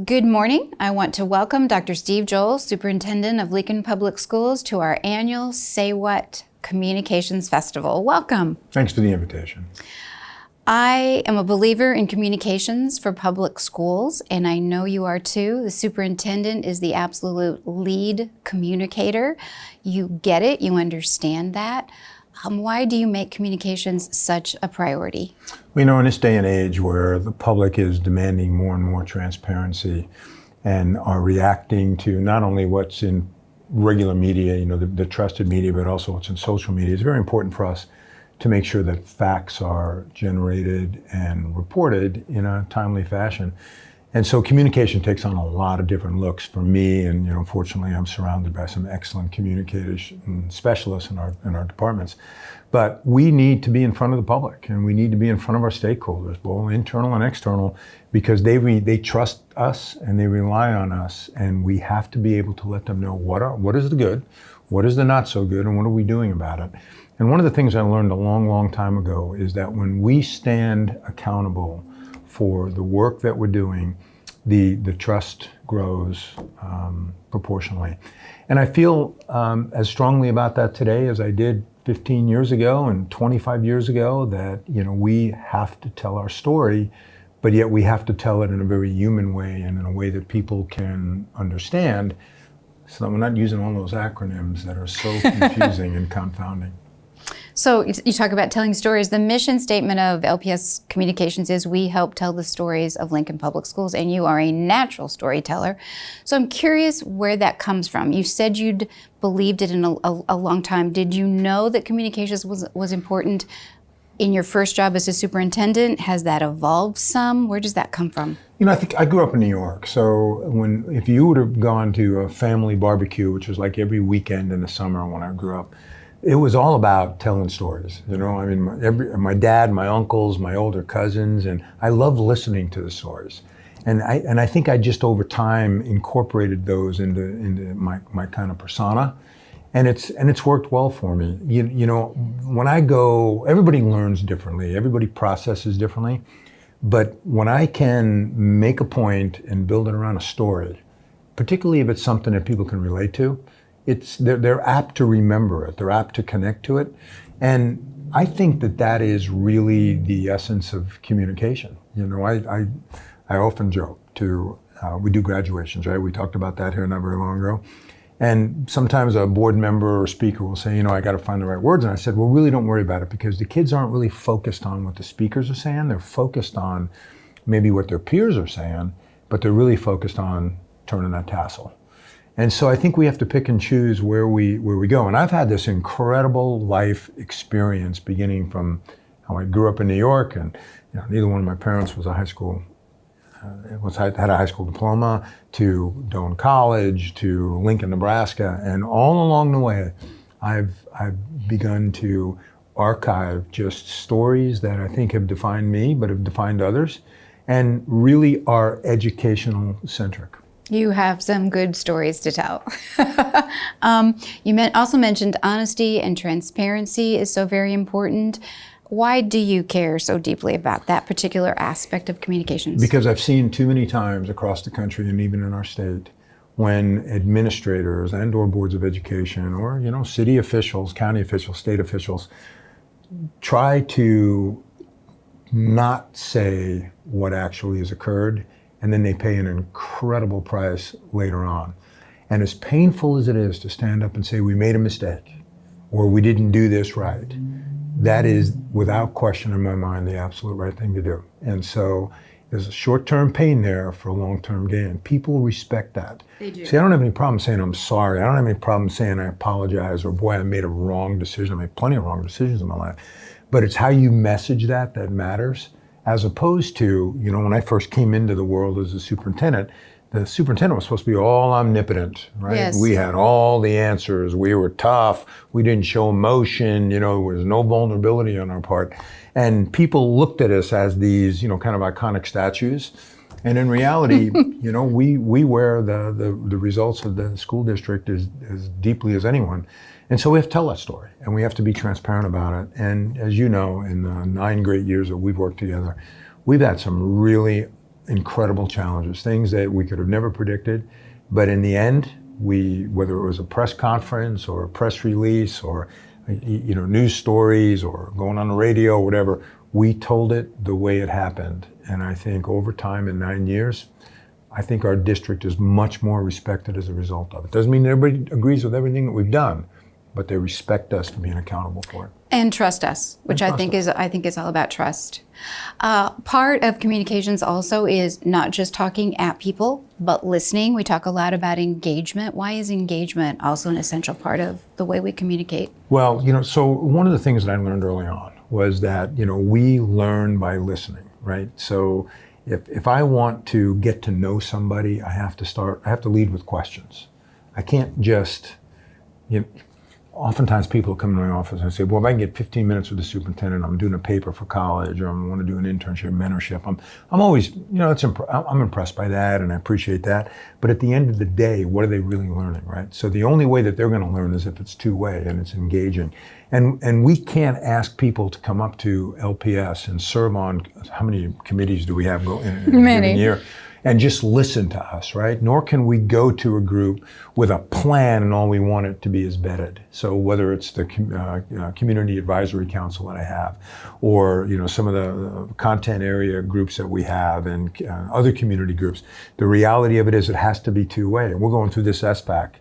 Good morning. I want to welcome Dr. Steve Joel, Superintendent of Lincoln Public Schools, to our annual Say What Communications Festival. Welcome. Thanks for the invitation. I am a believer in communications for public schools, and I know you are too. The superintendent is the absolute lead communicator. You get it, you understand that. Why do you make communications such a priority? Well, in this day and age where the public is demanding more and more transparency and are reacting to not only what's in regular media, the trusted media, but also what's in social media, it's very important for us to make sure that facts are generated and reported in a timely fashion. And so communication takes on a lot of different looks for me, and fortunately I'm surrounded by some excellent communicators and specialists in our departments. But we need to be in front of the public, and we need to be in front of our stakeholders, both internal and external, because they trust us and they rely on us, and we have to be able to let them know what is the good, what is the not so good, and what are we doing about it. And one of the things I learned a long time ago is that when we stand accountable for the work that we're doing, the trust grows proportionally. And I feel as strongly about that today as I did 15 years ago and 25 years ago, that we have to tell our story, but yet we have to tell it in a very human way and in a way that people can understand, so that we're not using all those acronyms that are so confusing and confounding. So you talk about telling stories. The mission statement of LPS Communications is we help tell the stories of Lincoln Public Schools, and you are a natural storyteller. So I'm curious where that comes from. You said you'd believed it in a long time. Did you know that communications was important in your first job as a superintendent? Has that evolved some? Where does that come from? I think I grew up in New York, so if you would have gone to a family barbecue, which was like every weekend in the summer when I grew up, it was all about telling stories. My dad, my uncles, my older cousins, and I love listening to the stories. And I think I just over time incorporated those into my kind of persona, and it's worked well for me. When I go, everybody learns differently, everybody processes differently, but when I can make a point and build it around a story, particularly if it's something that people can relate to, they're apt to remember it, they're apt to connect to it. And I think that is really the essence of communication. I often joke we do graduations, right? We talked about that here not very long ago. And sometimes a board member or speaker will say, I got to find the right words. And I said, well, really don't worry about it, because the kids aren't really focused on what the speakers are saying. They're focused on maybe what their peers are saying, but they're really focused on turning that tassel. And so I think we have to pick and choose where we go. And I've had this incredible life experience, beginning from how I grew up in New York, and neither one of my parents was had a high school diploma, to Doane College, to Lincoln, Nebraska, and all along the way, I've begun to archive just stories that I think have defined me, but have defined others, and really are educational centric. You have some good stories to tell. You also mentioned honesty and transparency is so very important. Why do you care so deeply about that particular aspect of communications? Because I've seen too many times across the country and even in our state when administrators and or boards of education or city officials, county officials, state officials try to not say what actually has occurred, and then they pay an incredible price later on. And as painful as it is to stand up and say we made a mistake or we didn't do this right, that is without question in my mind the absolute right thing to do. And so there's a short-term pain there for a long-term gain. People respect that. They do. See, I don't have any problem saying I'm sorry. I don't have any problem saying I apologize, or boy, I made a wrong decision. I made plenty of wrong decisions in my life. But it's how you message that matters. As opposed to, when I first came into the world as a superintendent, the superintendent was supposed to be all omnipotent, right? Yes. We had all the answers. We were tough. We didn't show emotion. There was no vulnerability on our part. And people looked at us as these, kind of iconic statues. And in reality, we wear the results of the school district as deeply as anyone. And so we have to tell that story, and we have to be transparent about it. And as you know, in the 9 great years that we've worked together, we've had some really incredible challenges, things that we could have never predicted. But in the end, whether it was a press conference or a press release or news stories or going on the radio or whatever, we told it the way it happened. And I think over time, in 9 years, I think our district is much more respected as a result of it. Doesn't mean everybody agrees with everything that we've done, but they respect us for being accountable for it. And trust us, which I think is all about trust. Part of communications also is not just talking at people, but listening. We talk a lot about engagement. Why is engagement also an essential part of the way we communicate? Well, so one of the things that I learned early on was that, we learn by listening, right? So if I want to get to know somebody, I have to lead with questions. I can't just, oftentimes people come to my office and say, well, if I can get 15 minutes with the superintendent, I'm doing a paper for college, or I want to do an internship, mentorship. I'm always, I'm impressed by that and I appreciate that. But at the end of the day, what are they really learning, right? So the only way that they're going to learn is if it's two-way and it's engaging. And we can't ask people to come up to LPS and serve on, how many committees do we have in a given year? And just listen to us, right? Nor can we go to a group with a plan and all we want it to be is vetted. So whether it's the Community Advisory Council that I have, or some of the content area groups that we have, and other community groups, the reality of it is it has to be two-way. And we're going through this SBAC,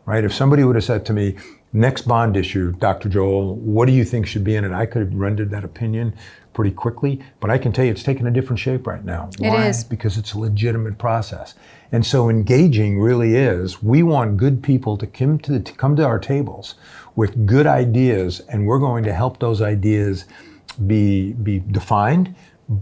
right? If somebody would have said to me, next bond issue, Dr. Joel, what do you think should be in it? I could have rendered that opinion pretty quickly, but I can tell you it's taking a different shape right now. Why? It is. Because it's a legitimate process. And so engaging really is, we want good people to come to our tables with good ideas, and we're going to help those ideas be defined,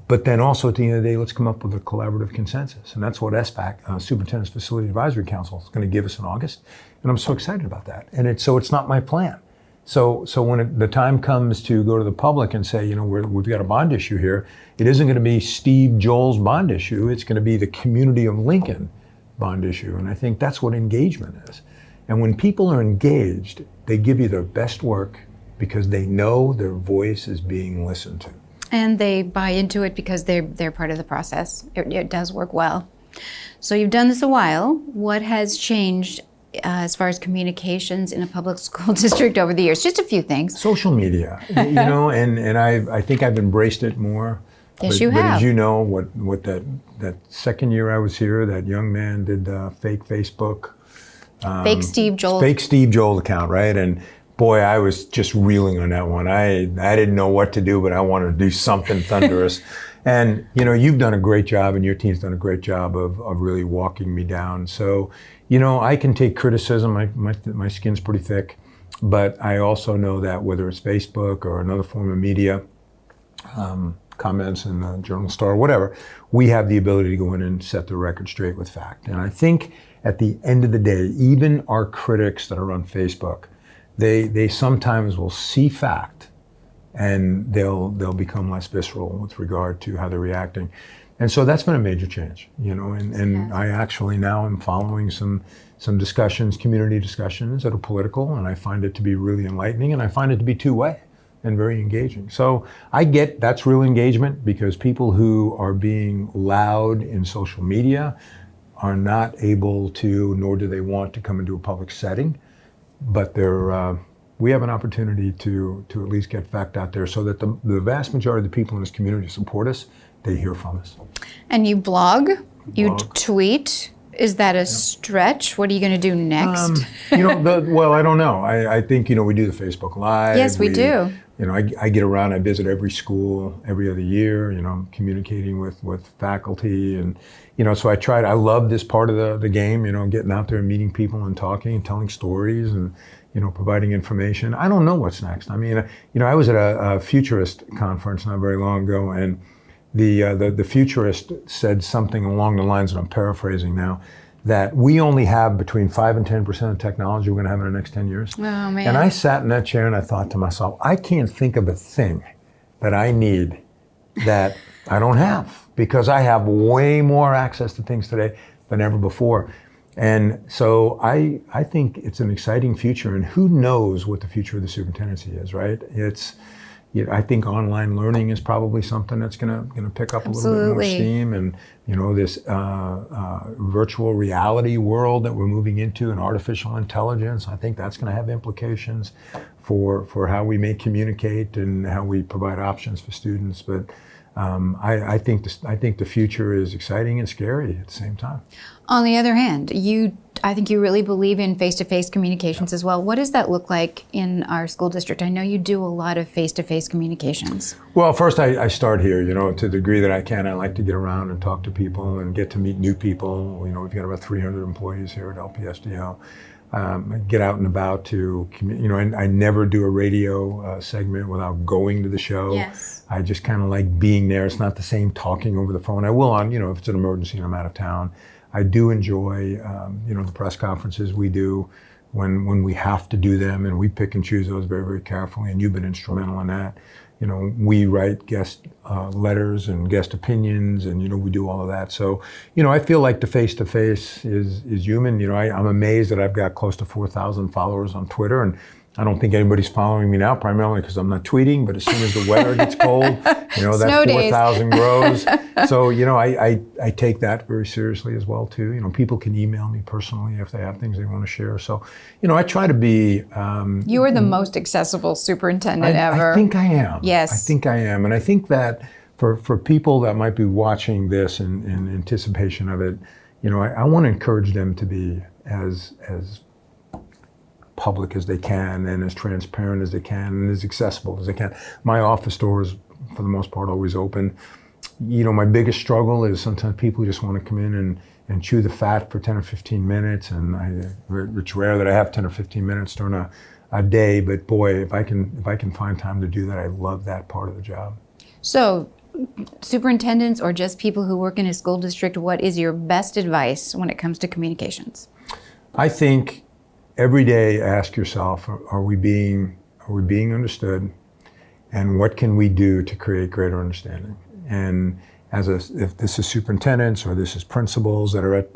but then also at the end of the day, let's come up with a collaborative consensus. And that's what SFAC, Superintendent's Facility Advisory Council, is going to give us in August. And I'm so excited about that. And it's not my plan. So when the time comes to go to the public and say, we've got a bond issue here, it isn't going to be Steve Joel's bond issue. It's going to be the community of Lincoln bond issue. And I think that's what engagement is. And when people are engaged, they give you their best work because they know their voice is being listened to. And they buy into it because they're part of the process. It does work well. So you've done this a while. What has changed as far as communications in a public school district over the years? Just a few things. Social media, and I think I've embraced it more. Yes, you have. But as you know, what that second year I was here, that young man did fake Facebook. Fake Steve Joel. Fake Steve Joel account, right? And boy, I was just reeling on that one. I didn't know what to do, but I wanted to do something thunderous. And you've done a great job, and your team's done a great job of really walking me down. So, I can take criticism. My skin's pretty thick, but I also know that whether it's Facebook or another form of media, comments in the Journal Star, whatever, we have the ability to go in and set the record straight with fact. And I think at the end of the day, even our critics that are on Facebook, they sometimes will see fact, and they'll become less visceral with regard to how they're reacting. And so that's been a major change, and I actually now am following some discussions, community discussions that are political, and I find it to be really enlightening, and I find it to be two-way and very engaging. So I get that's real engagement, because people who are being loud in social media are not able to, nor do they want to come into a public setting, but we have an opportunity to at least get fact out there so that the vast majority of the people in this community support us, they hear from us. And you blog, you tweet. Is that a stretch? What are you going to do next? Well, I don't know. I think, we do the Facebook Live. Yes, we do. I get around, I visit every school every other year, communicating with faculty. And, so I love this part of the game, getting out there and meeting people and talking and telling stories and, providing information. I don't know what's next. I mean, I was at a futurist conference not very long ago, and the futurist said something along the lines, and I'm paraphrasing now, that we only have between 5 and 10% of technology we're going to have in the next 10 years. Oh, man. And I sat in that chair and I thought to myself, I can't think of a thing that I need that I don't have, because I have way more access to things today than ever before. And so I think it's an exciting future, and who knows what the future of the superintendency is, right? It's, I think online learning is probably something that's going to pick up a little bit more Absolutely. steam, and this virtual reality world that we're moving into, and artificial intelligence. I think that's going to have implications for how we may communicate and how we provide options for students. But I think the future is exciting and scary at the same time. On the other hand, I think you really believe in face-to-face communications as well. What does that look like in our school district? I know you do a lot of face-to-face communications. Well, first I start here, to the degree that I can. I like to get around and talk to people and get to meet new people. We've got about 300 employees here at LPSDO. Get out and about to, I never do a radio segment without going to the show. Yes. I just kind of like being there. It's not the same talking over the phone. I will on, if it's an emergency and I'm out of town. I do enjoy, the press conferences we do when we have to do them, and we pick and choose those very, very carefully, and you've been instrumental in that. We write guest letters and guest opinions, and, we do all of that. So, I feel like the face-to-face is human. I'm amazed that I've got close to 4,000 followers on Twitter, and I don't think anybody's following me now, primarily because I'm not tweeting, but as soon as the weather gets cold, that 4,000 grows. So, I take that very seriously as well, too. People can email me personally if they have things they want to share. So, I try to be... You are the most accessible superintendent ever. I think I am. Yes. I think I am. And I think that for people that might be watching this in anticipation of it, I want to encourage them to be as public as they can, and as transparent as they can, and as accessible as they can. My office door is, for the most part, always open. My biggest struggle is sometimes people just want to come in and chew the fat for 10 or 15 minutes, and it's rare that I have 10 or 15 minutes during a day, but boy, if I can find time to do that, I love that part of the job. So, superintendents or just people who work in a school district, what is your best advice when it comes to communications? I think every day ask yourself, are we being understood, and what can we do to create greater understanding? And if this is superintendents or this is principals that are at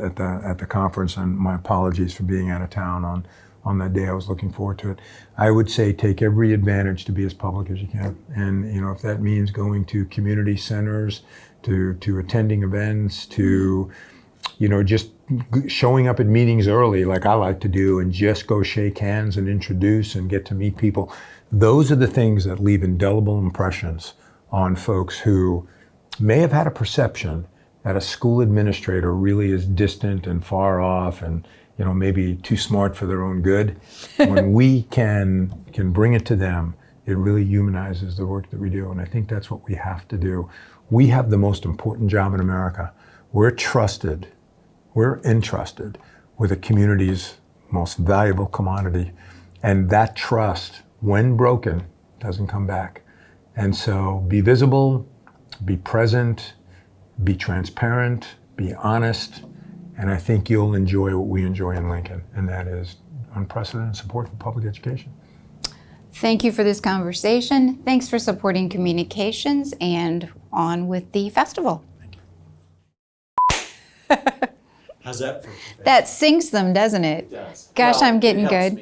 the conference, and my apologies for being out of town on that day, I was looking forward to it. I would say take every advantage to be as public as you can. And if that means going to community centers, to attending events, to just showing up at meetings early like I like to do, and just go shake hands and introduce and get to meet people. Those are the things that leave indelible impressions on folks who may have had a perception that a school administrator really is distant and far off and maybe too smart for their own good. When we can bring it to them, it really humanizes the work that we do, and I think that's what we have to do. We have the most important job in America. We're entrusted with a community's most valuable commodity, and that trust, when broken, doesn't come back. And so be visible, be present, be transparent, be honest, and I think you'll enjoy what we enjoy in Lincoln, and that is unprecedented support for public education. Thank you for this conversation. Thanks for supporting communications, and on with the festival. How's that for? That sinks them, doesn't it? It does. Gosh, Well, I'm getting it helps good. me.